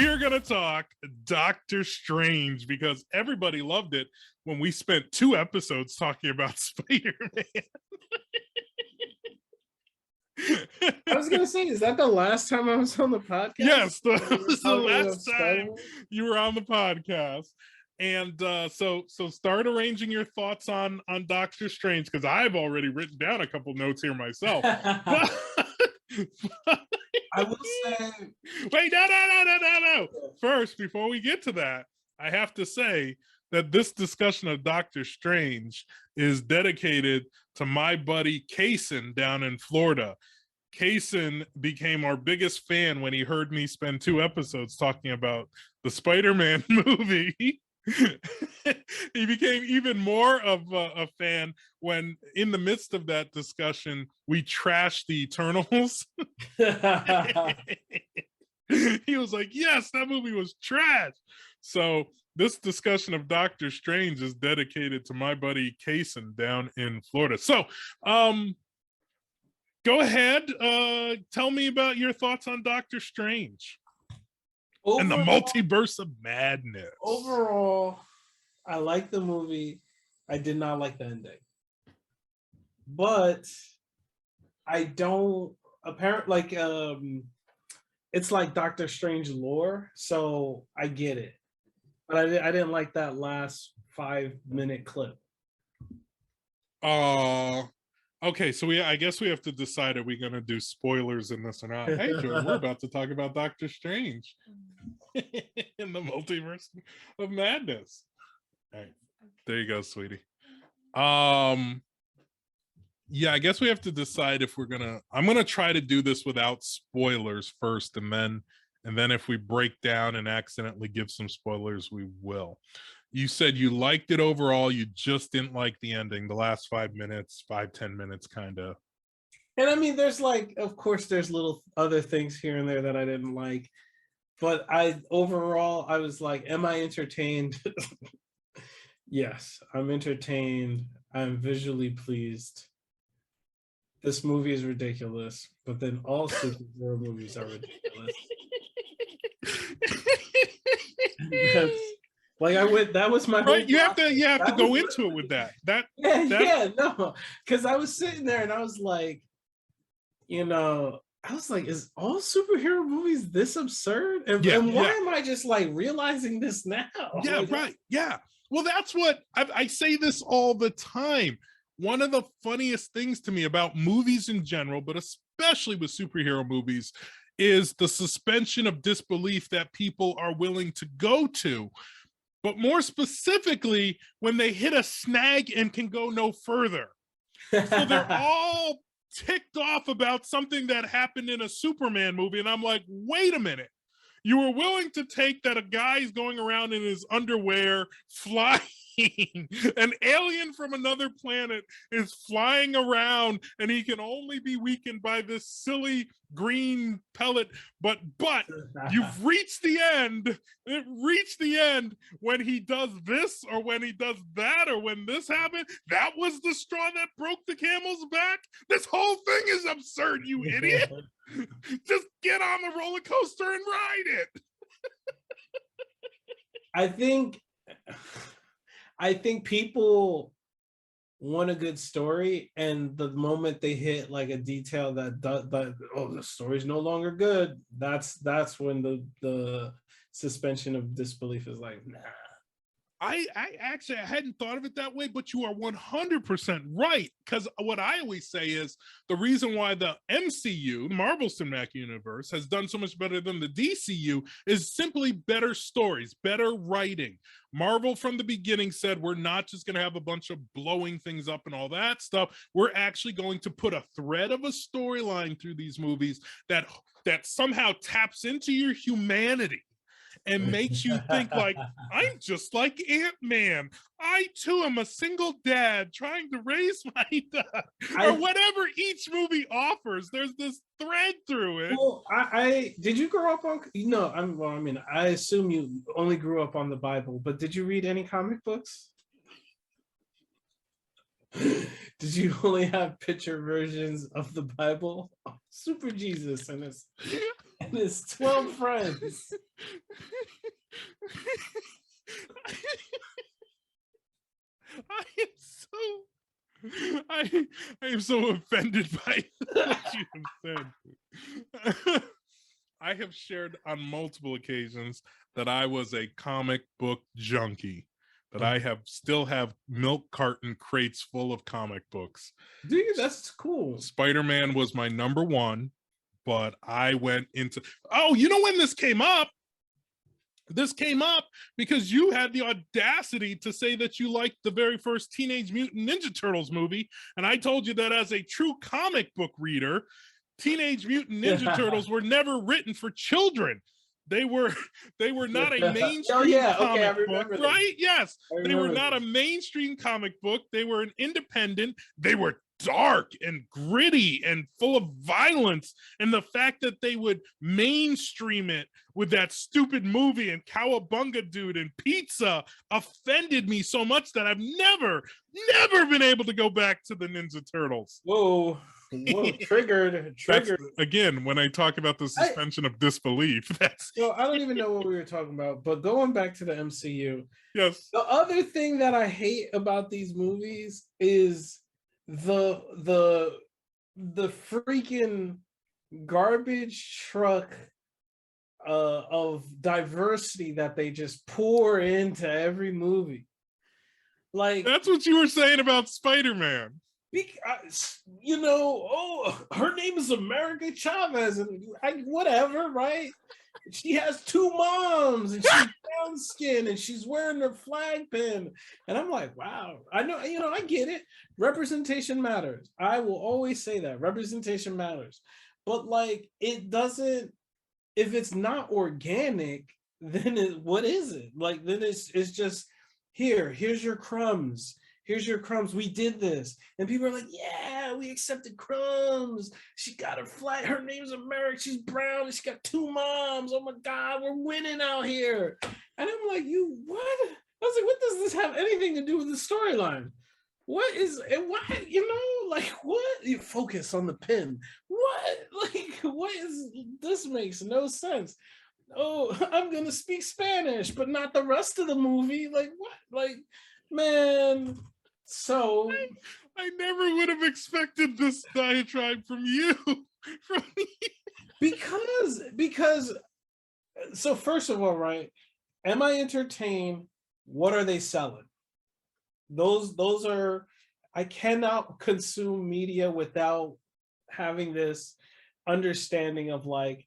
we are going to talk Doctor Strange because everybody loved it when we spent 2 episodes talking about Spider-Man. I was gonna say, is that the last time I was on the podcast? Yes, that was the last time you were on the podcast. And so start arranging your thoughts on Doctor Strange, because I've already written down a couple notes here myself. But I will say, wait, no. First, before we get to that, I have to say that this discussion of Doctor Strange is dedicated to my buddy Kaysen down in Florida. Kaysen became our biggest fan when he heard me spend 2 episodes talking about the Spider-Man movie. He became even more of a fan when, in the midst of that discussion, we trashed the Eternals. He was like, yes, that movie was trash. So this discussion of Doctor Strange is dedicated to my buddy Kaysen down in Florida. So go ahead, tell me about your thoughts on Doctor Strange and the Multiverse of Madness. Overall, I like the movie. I did not like the ending. But I don't, apparently, like, it's like Doctor Strange lore, so I get it. But I didn't like that last 5-minute clip. Okay, so I guess we have to decide, are we going to do spoilers in this or not? Hey, Jordan, we're about to talk about Doctor Strange in the Multiverse of Madness. All right, there you go, sweetie. Yeah, I guess we have to decide if we're I'm gonna try to do this without spoilers first, and then if we break down and accidentally give some spoilers, we will. You said you liked it overall, you just didn't like the ending, the last 5 minutes, 5-10 minutes kind of. And I mean, there's like, of course, there's little other things here and there that I didn't like, but overall, I was like, am I entertained? Yes, I'm entertained. I'm visually pleased. This movie is ridiculous, but then all superhero movies are ridiculous. Like that was my right. You have to go into it with that. No, because I was sitting there and I was like, I was like, is all superhero movies this absurd? And why am I just like realizing this now? Yeah, like, right. Yeah. Well, that's what I say this all the time. One of the funniest things to me about movies in general, but especially with superhero movies, is the suspension of disbelief that people are willing to go to. But more specifically, when they hit a snag and can go no further. So they're all ticked off about something that happened in a Superman movie. And I'm like, wait a minute. You were willing to take that a guy is going around in his underwear, flying. An alien from another planet is flying around and he can only be weakened by this silly green pellet, but you've reached the end. It reached the end when he does this or when he does that or when this happened. That was the straw that broke the camel's back. This whole thing is absurd, you idiot. Just get on the roller coaster and ride it. I think people want a good story, and the moment they hit like a detail that the story's no longer good, that's when the suspension of disbelief is like, nah. I actually hadn't thought of it that way, but you are 100% right. Because what I always say is the reason why the MCU, the Marvel Cinematic Universe, has done so much better than the DCU is simply better stories, better writing. Marvel from the beginning said, we're not just going to have a bunch of blowing things up and all that stuff. We're actually going to put a thread of a storyline through these movies that somehow taps into your humanity and makes you think like, I'm just like Ant-Man. I too am a single dad trying to raise my dad, or whatever each movie offers. There's this thread through it. Well, did you grow up on? I assume you only grew up on the Bible, but did you read any comic books? Did you only have picture versions of the Bible? Oh, Super Jesus and this. and his 12 friends. I am so offended by what you have said. I have shared on multiple occasions that I was a comic book junkie, that I still have milk carton crates full of comic books. Dude, that's cool. Spider-Man was my number one, but I went into, oh, you know when this came up? This came up because you had the audacity to say that you liked the very first Teenage Mutant Ninja Turtles movie. And I told you that as a true comic book reader, Teenage Mutant Ninja Turtles were never written for children. They were not a mainstream comic book, right? Yes, they were not a mainstream comic book. They were an independent. They were dark and gritty and full of violence, and the fact that they would mainstream it with that stupid movie and Cowabunga Dude and pizza offended me so much that I've never been able to go back to the Ninja Turtles. Whoa, triggered. That's, again, when I talk about the suspension of disbelief, that's so I don't even know what we were talking about, but going back to the MCU, yes, the other thing that I hate about these movies is the freaking garbage truck of diversity that they just pour into every movie. Like, that's what you were saying about Spider-Man. Because, you know, oh, her name is America Chavez, and whatever, right? She has two moms, and she's brown skin, and she's wearing her flag pin. And I'm like, wow, I know, you know, I get it. Representation matters. I will always say that representation matters. But like, it doesn't. If it's not organic, then what is it? Like, then it's just here's your crumbs. Here's your crumbs. We did this. And people are like, yeah, we accepted crumbs. She got her flag. Her name's America. She's brown and she got two moms. Oh my God, we're winning out here. And I'm like, what? I was like, what does this have anything to do with the storyline? What is, and why, you know, like, what? You focus on the pin. What? Like, what is, this makes no sense. Oh, I'm going to speak Spanish, but not the rest of the movie. Like, what? Like, man. So I never would have expected this diatribe from you. because so first of all, right? Am I entertained? What are they selling? Those are, I cannot consume media without having this understanding of like,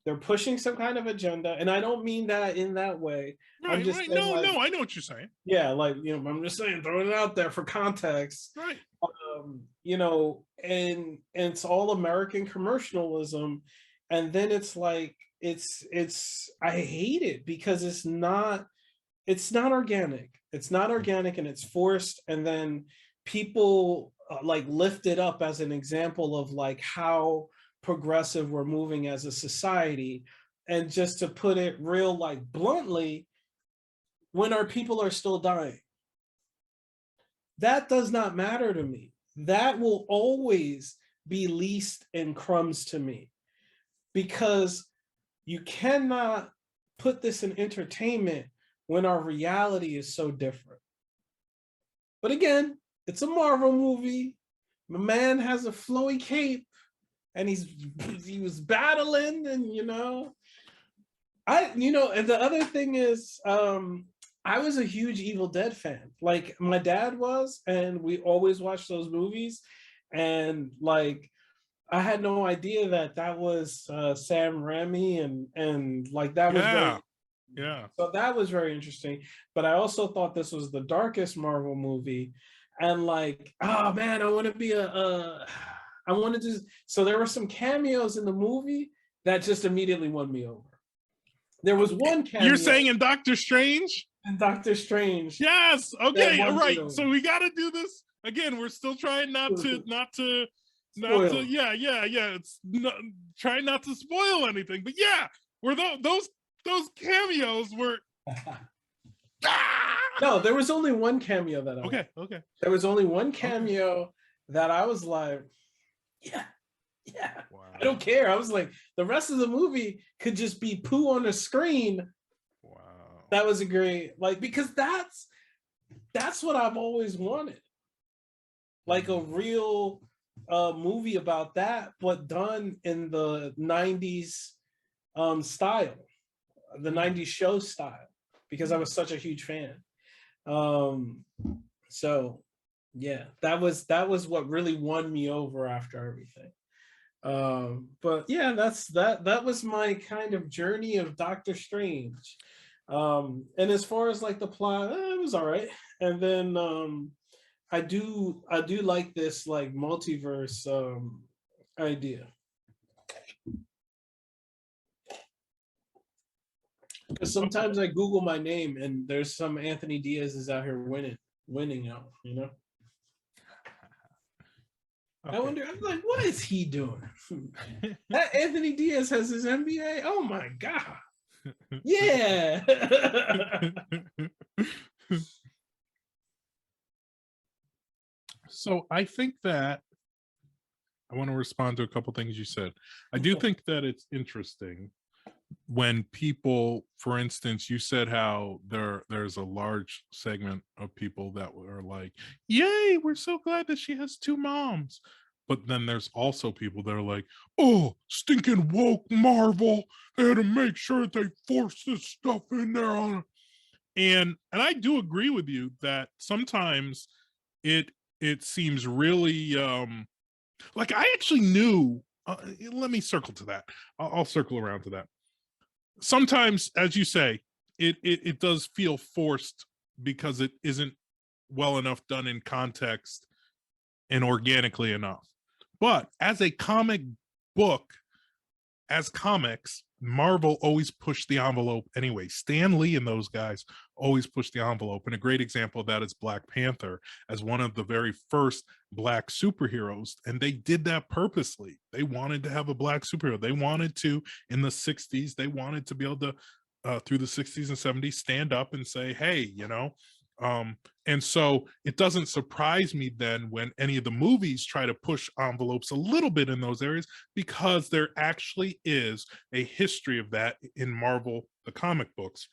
they're pushing some kind of agenda, and I don't mean that in that way. Right, I'm just right. saying, No, I know what you're saying. Yeah, like, you know, I'm just saying, throwing it out there for context. Right. You know, and it's all American commercialism, and then it's like, it's I hate it because it's not organic. It's not organic, and it's forced, and then people like lift it up as an example of like how progressive we're moving as a society. And just to put it real, like, bluntly, when our people are still dying, that does not matter to me. That will always be least in crumbs to me, because you cannot put this in entertainment when our reality is so different. But again, it's a Marvel movie. My man has a flowy cape, and he was battling, and you know, and the other thing is, I was a huge Evil Dead fan. Like, my dad was, and we always watched those movies. And like, I had no idea that was Sam Raimi, and like, that was yeah. So that was very interesting. But I also thought this was the darkest Marvel movie, and like, oh man, I want to be I wanted to. So there were some cameos in the movie that just immediately won me over. There was one cameo. You're saying in Doctor Strange? In Doctor Strange. Yes. Okay. All right. So we got to do this again. We're still trying not to. Yeah. It's not, trying not to spoil anything, but yeah, were those cameos were. No, there was only one cameo that I. Okay. There was only one cameo that I was like, yeah. Wow. I don't care. I was like, the rest of the movie could just be poo on the screen. Wow. That was a great, like, because that's what I've always wanted. Like a real movie about that, but done in the 90s style, the 90s show style, because I was such a huge fan. So yeah, that was what really won me over after everything. But yeah, that was my kind of journey of Doctor Strange. And as far as like the plot, it was all right. And then I do like this like multiverse idea. Because sometimes I Google my name and there's some Anthony Diaz is out here winning out, you know? Okay. I wonder, I'm like, what is he doing? That Anthony Diaz has his NBA? Oh my God. Yeah. So I think that I want to respond to a couple things you said. I do think that it's interesting when people, for instance, you said how there's a large segment of people that were like, yay, we're so glad that she has two moms. But then there's also people that are like, oh, stinking woke Marvel, they had to make sure that they forced this stuff in there on her. And I do agree with you that sometimes it seems really like I actually knew let me circle to that. I'll circle around to that. Sometimes, as you say, it does feel forced because it isn't well enough done in context and organically enough. But as a comic book, as comics, Marvel always pushed the envelope anyway. Stan Lee and those guys always pushed the envelope. And a great example of that is Black Panther as one of the very first Black superheroes. And they did that purposely. They wanted to have a Black superhero. They wanted to, in the 60s, they wanted to be able to, through the 60s and 70s, stand up and say, hey, you know, and so it doesn't surprise me then when any of the movies try to push envelopes a little bit in those areas, because there actually is a history of that in Marvel, the comic books.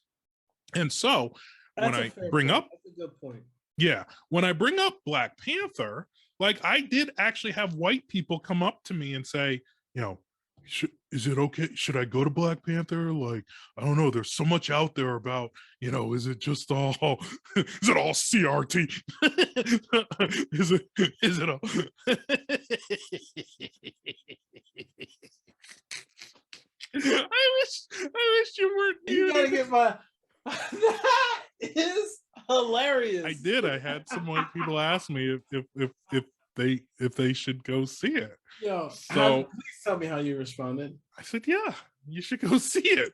And so when I bring up, that's a good point. Yeah, when I bring up Black Panther, like I did actually have white people come up to me and say, you know, is it okay? Should I go to Black Panther? Like, I don't know. There's so much out there about, you know, is it just all, is it all CRT? Is it all? I wish you weren't. You gotta get my. That is hilarious. I did. I had some white people ask me if they should go see it. Yo, so please tell me how you responded. I said, yeah, you should go see it.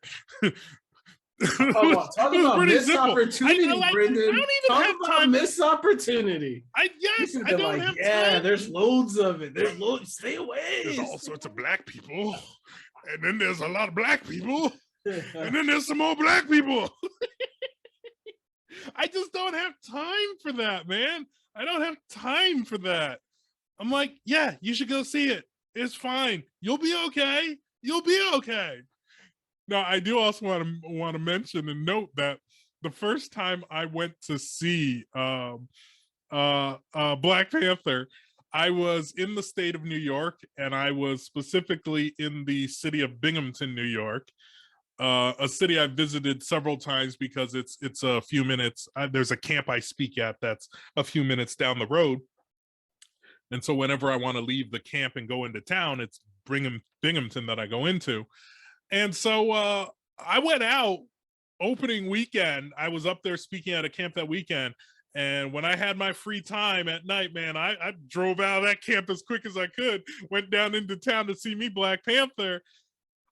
Talk about missed opportunity, Brendan. Talk about missed opportunity. I don't have time. There's loads of it. There's loads. Stay away. There's all sorts of Black people, and then there's a lot of Black people, and then there's some more Black people. I just don't have time for that, man. I don't have time for that. I'm like, yeah, you should go see it. It's fine. You'll be okay. You'll be okay. Now, I do also want to mention and note that the first time I went to see Black Panther, I was in the state of New York, and I was specifically in the city of Binghamton, New York, a city I've visited several times because it's a few minutes. There's a camp I speak at that's a few minutes down the road. And so whenever I want to leave the camp and go into town, it's Binghamton that I go into. And so I went out opening weekend. I was up there speaking at a camp that weekend. And when I had my free time at night, man, I drove out of that camp as quick as I could, went down into town to see me Black Panther.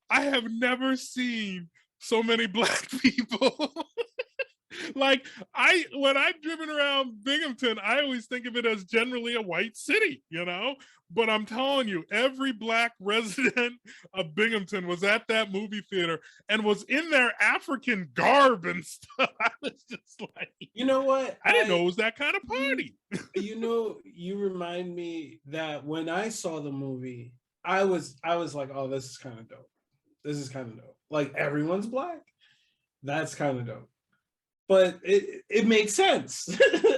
I have never seen so many Black people. Like when I've driven around Binghamton, I always think of it as generally a white city, you know? But I'm telling you, every Black resident of Binghamton was at that movie theater and was in their African garb and stuff. I was just like, you know what? I didn't know it was that kind of party. You know, you remind me that when I saw the movie, I was like, oh, this is kind of dope. This is kind of dope. Like everyone's black. That's kind of dope. But it made sense.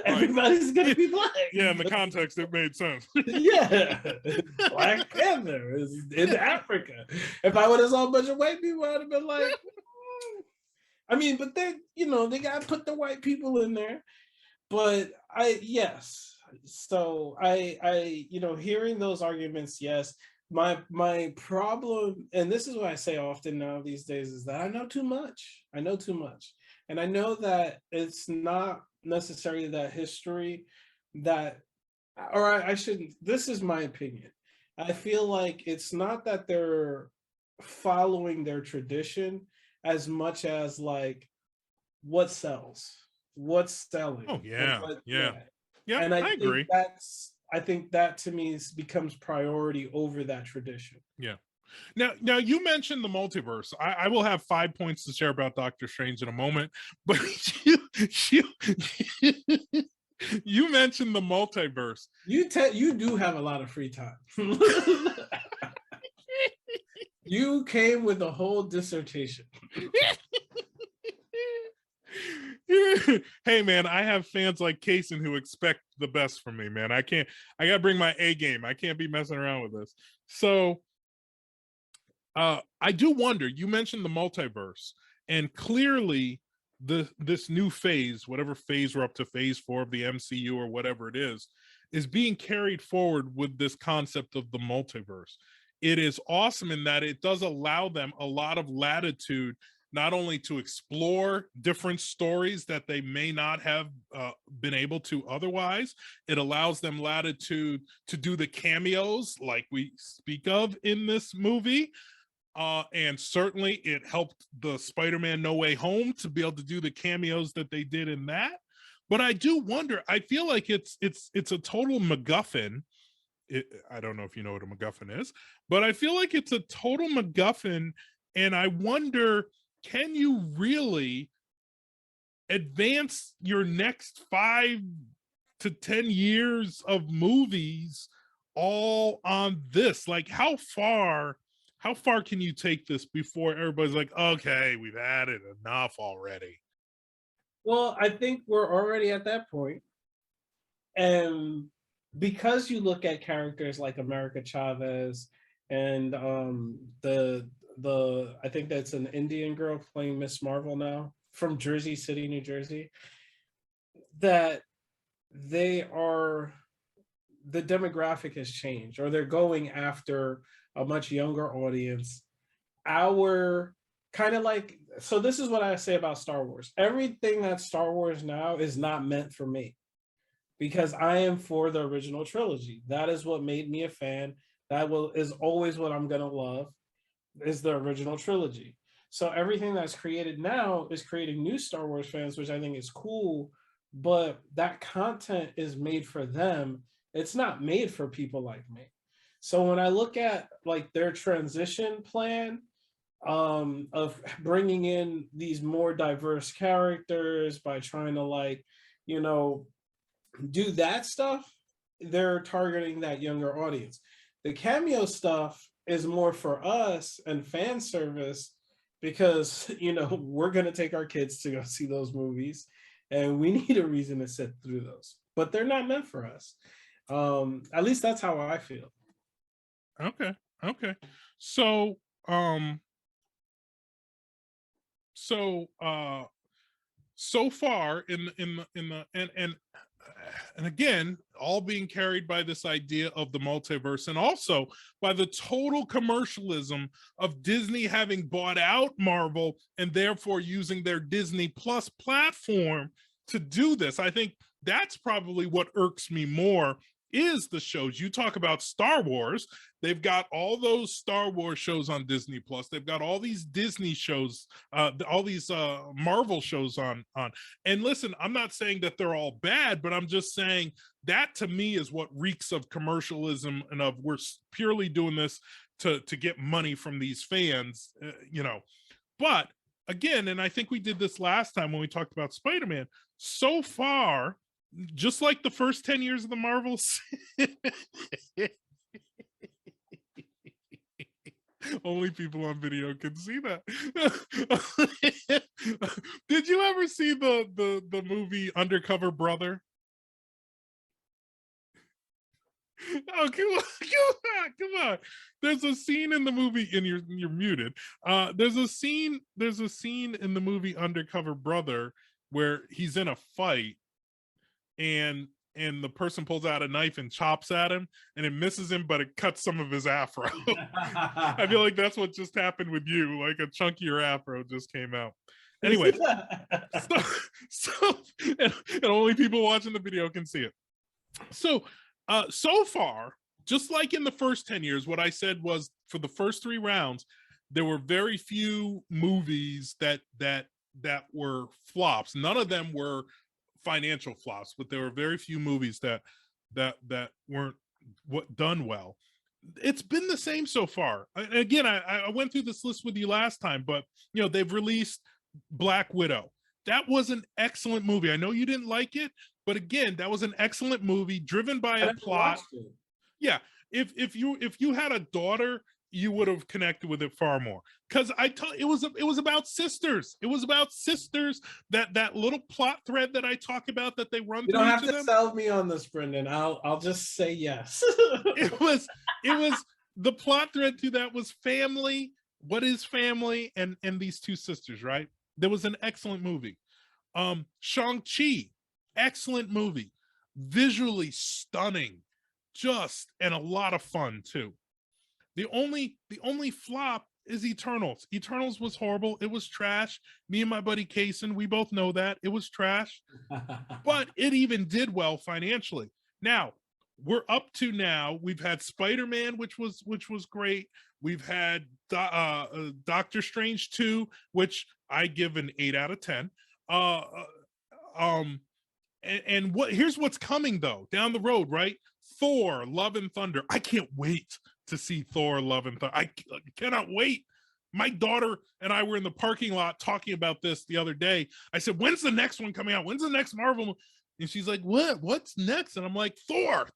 Everybody's gonna be black. Yeah, in the context, it made sense. Yeah, Black Panther is in Africa. If I would have saw a bunch of white people, I'd have been like, I mean, but they, they gotta put the white people in there. But yes. So hearing those arguments, yes. My problem, and this is what I say often now these days, is that I know too much. I know too much. And I know that it's not necessarily that history that, or I shouldn't, this is my opinion. I feel like it's not that they're following their tradition as much as like what sells, what's selling. Oh, yeah. Yeah. And I agree. I think that to me becomes priority over that tradition. Yeah. Now you mentioned the multiverse. I will have 5 points to share about Doctor Strange in a moment, but you mentioned the multiverse. You do have a lot of free time. You came with a whole dissertation. Hey man, I have fans like Kaysen who expect the best from me, man. I gotta bring my A game. I can't be messing around with this. So I do wonder, you mentioned the multiverse, and clearly this new phase, whatever phase we're up to, phase 4 of the MCU or whatever it is being carried forward with this concept of the multiverse. It is awesome in that it does allow them a lot of latitude, not only to explore different stories that they may not have been able to otherwise. It allows them latitude to do the cameos like we speak of in this movie. And certainly it helped the Spider-Man No Way Home to be able to do the cameos that they did in that. But I do wonder, I feel like it's a total MacGuffin. I don't know if you know what a MacGuffin is, but I feel like it's a total MacGuffin. And I wonder, can you really advance your next 5 to 10 years of movies all on this? Like, how far can you take this before everybody's like, okay, we've had it enough already? Well, I think we're already at that point. And because you look at characters like America Chavez and the I think that's an Indian girl playing Miss Marvel now from Jersey City, New Jersey, that the demographic has changed, or they're going after a much younger audience. Our kind of like, so this is what I say about Star Wars. Everything that's Star Wars now is not meant for me, because I am for the original trilogy. That is what made me a fan. Is always what I'm gonna love, is the original trilogy. So everything that's created now is creating new Star Wars fans, which I think is cool, but that content is made for them. It's not made for people like me. So when I look at like their transition plan, of bringing in these more diverse characters by trying to like, do that stuff, they're targeting that younger audience. The cameo stuff is more for us and fan service, because we're going to take our kids to go see those movies and we need a reason to sit through those, but they're not meant for us. At least that's how I feel. Okay. So so far in the and again, all being carried by this idea of the multiverse, and also by the total commercialism of Disney having bought out Marvel and therefore using their Disney Plus platform to do this. I think that's probably what irks me more, is the shows. You talk about Star Wars, they've got all those Star Wars shows on Disney Plus. They've got all these Disney shows, all these Marvel shows on. And listen, I'm not saying that they're all bad, but I'm just saying that to me is what reeks of commercialism and of we're purely doing this to get money from these fans, But again, and I think we did this last time when we talked about Spider-Man, so far, just like the first 10 years of the Marvels, Only people on video can see that. Did you ever see the movie Undercover Brother? Oh, come on, come on. There's a scene in the movie, and you're muted. There's a scene in the movie Undercover Brother where he's in a fight, and the person pulls out a knife and chops at him, and it misses him, but it cuts some of his afro. I feel like that's what just happened with you. Like a chunk of your afro just came out. Anyway, so and only people watching the video can see it. So far, just like in the first 10 years, what I said was for the first 3 rounds, there were very few movies that were flops. None of them were financial flops, but there were very few movies that weren't done well. It's been the same so far. Again, I went through this list with you last time, but they've released Black Widow. That was an excellent movie. I know you didn't like it, but again, that was an excellent movie driven by a plot. Yeah, if you had a daughter, you would have connected with it far more, because it was about sisters. It was about sisters. That little plot thread that I talk about that they run. You don't have to sell me on this, Brendan. I'll just say yes. It was the plot thread to that was family. What is family? And these 2 sisters, right? There was an excellent movie. Shang-Chi, excellent movie, visually stunning, and a lot of fun too. The only flop is Eternals. Eternals was horrible. It was trash. Me and my buddy Kaysen, we both know that it was trash, but it even did well financially. Now we're up to we've had Spider-Man, which was great. We've had Doctor Strange 2, which I give an 8 out of 10. And here's what's coming though down the road, right? Thor: Love and Thunder. I can't wait to see Thor: Love and Thunder. I cannot wait. My daughter and I were in the parking lot talking about this the other day. I said, "When's the next one coming out? When's the next Marvel?" And she's like, "What's next?" And I'm like, Thor.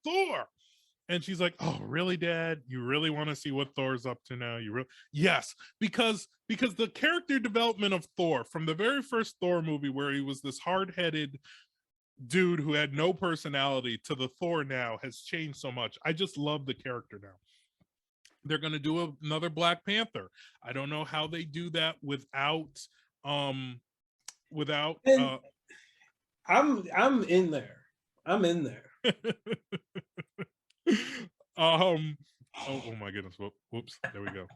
And she's like, "Oh, really, Dad? You really want to see what Thor's up to now? You really?" Yes, because the character development of Thor from the very first Thor movie, where he was this hard-headed dude who had no personality, to the Thor now, has changed so much. I just love the character now. They're going to do another Black Panther. I don't know how they do that without I'm in there. I'm in there. Oh my goodness. Whoops. There we go.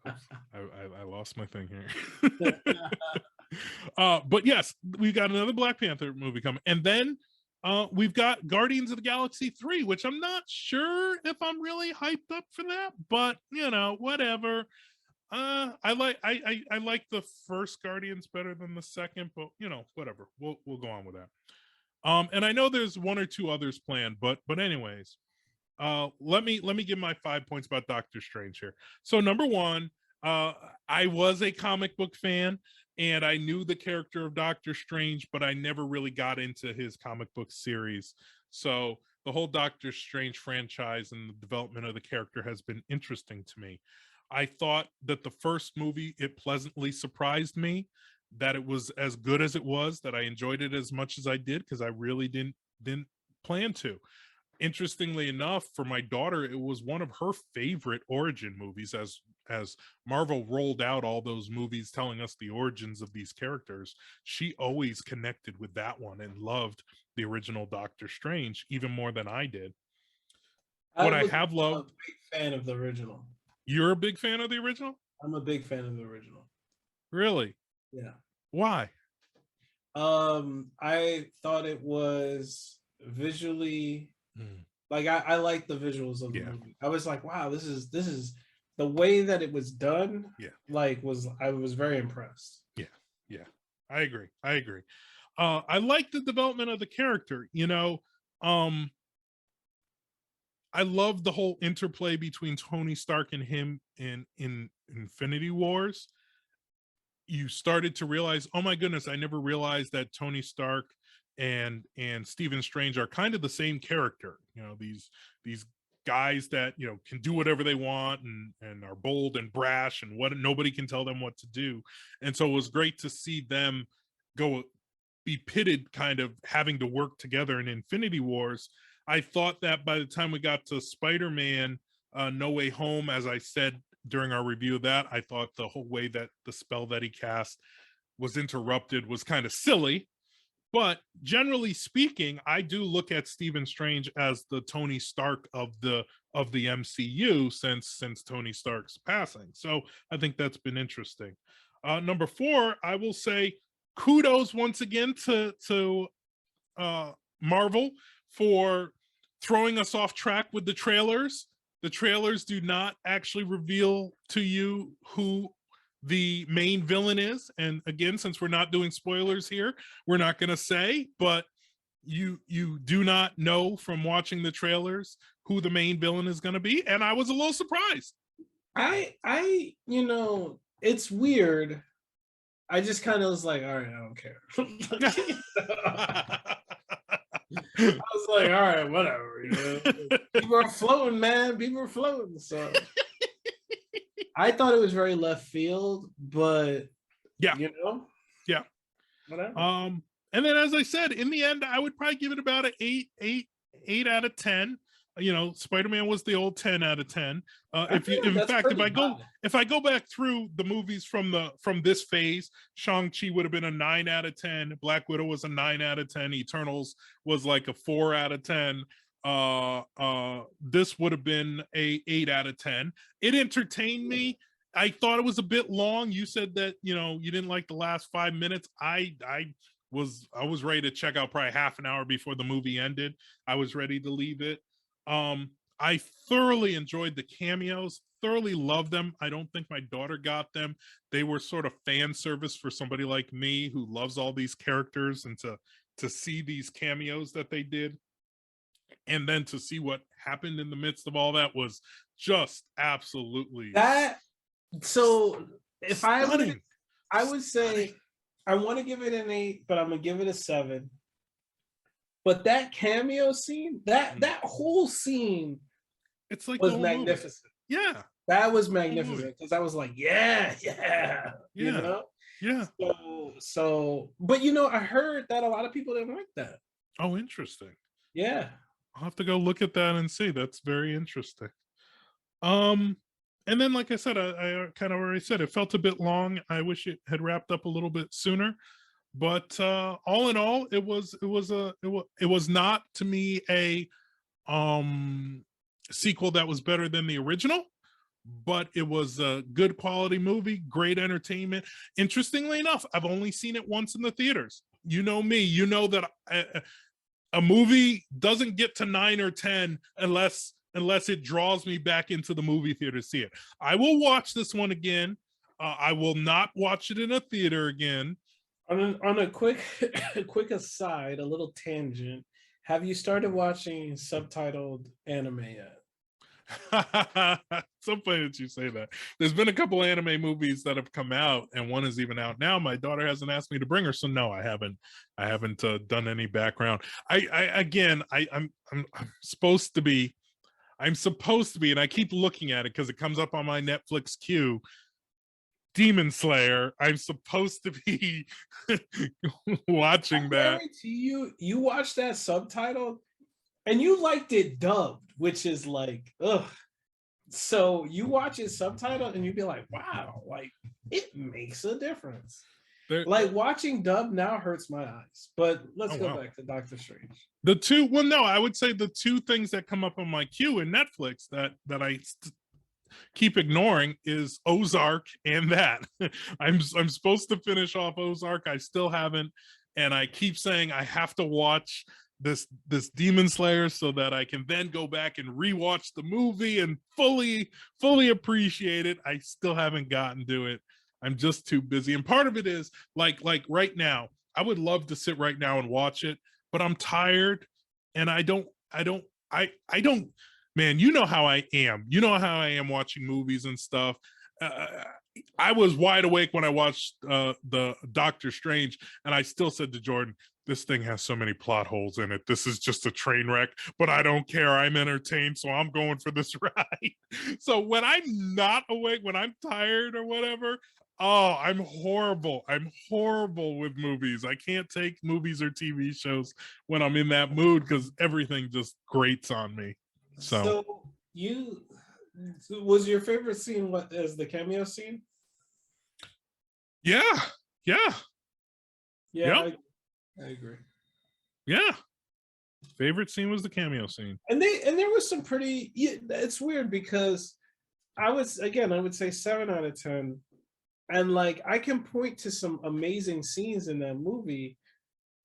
Oops. I lost my thing here. But yes, we've got another Black Panther movie coming. And then we've got Guardians of the Galaxy 3, which I'm not sure if I'm really hyped up for that, but whatever. I like the first Guardians better than the second, but whatever. We'll go on with that. And I know there's 1 or 2 others planned, but anyways, let me give my 5 points about Doctor Strange here. So number 1, I was a comic book fan, and I knew the character of Doctor Strange, but I never really got into his comic book series. So the whole Doctor Strange franchise and the development of the character has been interesting to me. I thought that the first movie, it pleasantly surprised me that it was as good as it was, that I enjoyed it as much as I did, because I really didn't plan to. Interestingly enough, for my daughter, it was one of her favorite origin movies. As Marvel rolled out all those movies telling us the origins of these characters, she always connected with that one and loved the original Doctor Strange even more than I did. I have loved. I'm a big fan of the original. You're a big fan of the original? I'm a big fan of the original. Really? Yeah. Why? I thought it was visually like I like the visuals of the movie. I was like, wow, this is the way that it was done. Yeah. I was very impressed. Yeah. I agree. I like the development of the character. I love the whole interplay between Tony Stark and him in Infinity Wars. You started to realize, oh my goodness, I never realized that Tony Stark and Stephen Strange are kind of the same character. These guys that, you know, can do whatever they want and are bold and brash and what nobody can tell them what to do. And so it was great to see them go be pitted, kind of having to work together in Infinity Wars. I thought that by the time we got to Spider-Man No Way Home, as I said during our review of that, I thought the whole way that the spell that he cast was interrupted was kind of silly. But generally speaking, I do look at Stephen Strange as the Tony Stark of the MCU since Tony Stark's passing. So I think that's been interesting. Number 4, I will say kudos once again to Marvel for throwing us off track with the trailers. The trailers do not actually reveal to you who the main villain is. And again, since we're not doing spoilers here, we're not going to say, but you do not know from watching the trailers who the main villain is going to be. And I was a little surprised. I you know, it's weird. I just kind of was like, all right, I don't care. I was like, all right, whatever. You know? People are floating, man. People are floating. So I thought it was very left field, but yeah, you know, yeah, whatever. And then, as I said, in the end, I would probably give it about an 8 out of 10. You know, Spider-Man was the old 10 out of 10. If I go back through the movies from this phase, Shang-Chi would have been a 9 out of 10. Black Widow was a 9 out of 10. Eternals was like a 4 out of 10. This would have been a 8 out of 10. It entertained me. I thought it was a bit long. You said that, you know, you didn't like the last 5 minutes. I was ready to check out probably half an hour before the movie ended. I was ready to leave it. I thoroughly enjoyed the cameos, thoroughly loved them. I don't think my daughter got them. They were sort of fan service for somebody like me who loves all these characters, and to see these cameos that they did, and then to see what happened in the midst of all that was just absolutely that. So if stunning. I would say I want to give it an 8, but I'm gonna give it a 7. But that cameo scene, that whole scene, it's like was magnificent. Movie. Yeah, that was magnificent because I was like, yeah, you know, yeah. So, but you know, I heard that a lot of people didn't like that. Oh, interesting. Yeah, I'll have to go look at that and see. That's very interesting. And then, like I said, I kind of already said it felt a bit long. I wish it had wrapped up a little bit sooner. But all in all, it was not to me a sequel that was better than the original, but it was a good quality movie, great entertainment. Interestingly enough, I've only seen it once in the theaters. You know me, you know that a movie doesn't get to 9 or 10 unless it draws me back into the movie theater to see it. I will watch this one again. I will not watch it in a theater again. On a quick aside, a little tangent. Have you started watching subtitled anime yet? So funny that you say that. There's been a couple anime movies that have come out, and one is even out now. My daughter hasn't asked me to bring her, so no, I haven't done any background. I'm supposed to be, and I keep looking at it because it comes up on my Netflix queue. Demon Slayer. I'm supposed to be watching that. You watched that subtitle and you liked it dubbed, which is like, ugh. So you watch it subtitled and you'd be like, wow, like it makes a difference. Like watching dub now hurts my eyes. But let's go back to Doctor Strange. I would say the two things that come up on my queue in Netflix that I keep ignoring is Ozark and that. I'm supposed to finish off Ozark. I still haven't, and I keep saying I have to watch this Demon Slayer so that I can then go back and rewatch the movie and fully appreciate it. I still haven't gotten to it. I'm just too busy, and part of it is like right now, I would love to sit right now and watch it, but I'm tired, and I don't. Man, you know how I am. You know how I am watching movies and stuff. I was wide awake when I watched the Doctor Strange, and I still said to Jordan, this thing has so many plot holes in it. This is just a train wreck, but I don't care. I'm entertained, so I'm going for this ride. So when I'm not awake, when I'm tired or whatever, oh, I'm horrible. I'm horrible with movies. I can't take movies or TV shows when I'm in that mood because everything just grates on me. So you was your favorite scene what is the cameo scene? yeah, yeah, Yeah, yep, I agree. yeah. Favorite scene was the cameo scene. And there was some pretty. It's weird because I would say 7 out of 10, and like I can point to some amazing scenes in that movie,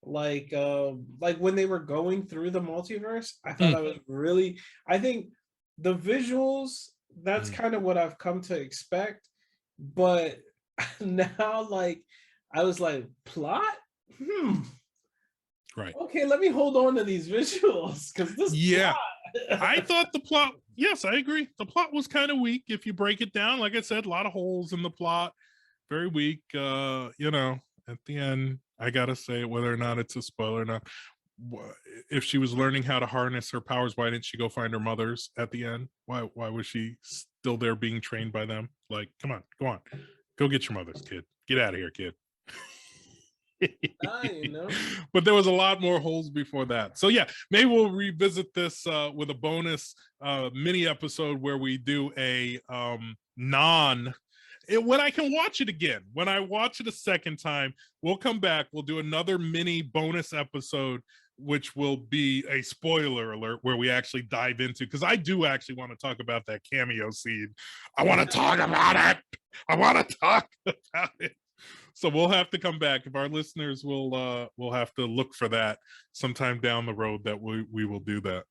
like when they were going through the multiverse. I thought I was really. I think the visuals. That's kind of what I've come to expect, but now like I was like plot. Right. Okay, let me hold on to these visuals because this. Yeah. Plot. I thought the plot, yes, I agree. The plot was kind of weak if you break it down. Like I said, a lot of holes in the plot, very weak. At the end, I gotta say, whether or not it's a spoiler or not, if she was learning how to harness her powers, why didn't she go find her mother's at the end? Why was she still there being trained by them? Like, come on, go on, go get your mother's, kid. Get out of here, kid. You know. But there was a lot more holes before that. So yeah, maybe we'll revisit this with a bonus mini episode where we do a when I can watch it again. When I watch it a second time, we'll come back. We'll do another mini bonus episode, which will be a spoiler alert where we actually dive into, because I do actually want to talk about that cameo scene. I want to talk about it. I want to talk about it. So we'll have to come back. If our listeners will have to look for that sometime down the road, that we will do that.